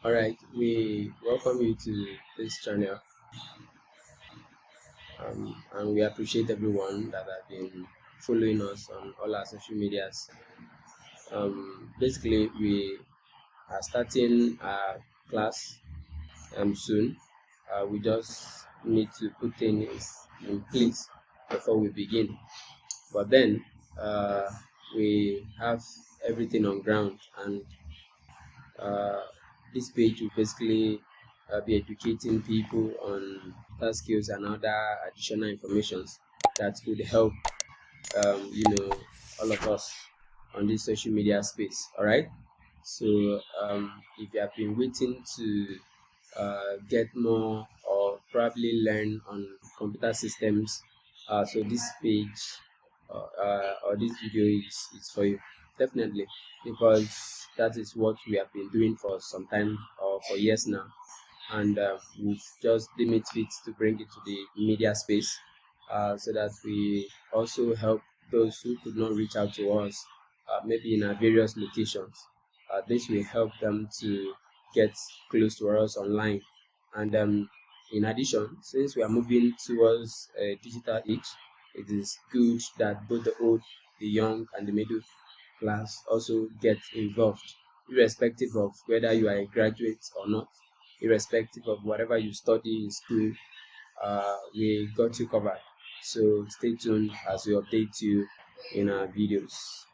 All right, we welcome you to this channel, and we appreciate everyone that have been following us on all our social medias. Basically, we are starting our class soon. We just need to put things in place before we begin. But then uh, we have everything on ground, and Uh, this page will basically be educating people on task skills and other additional informations that could help, all of us on this social media space. All right. So if you have been waiting to get more or probably learn on computer systems, so this page or this video is for you, definitely, because that is what we have been doing for some time or for years now, and we've just deemed it fit to bring it to the media space, so that we also help those who could not reach out to us, maybe in our various locations. This will help them to get close to us online. And in addition, since we are moving towards a digital age, it is good that both the old, the young, and the middle class also get involved, irrespective of whether you are a graduate or not, irrespective of whatever you study in school. We got you covered. So stay tuned as we update you in our videos.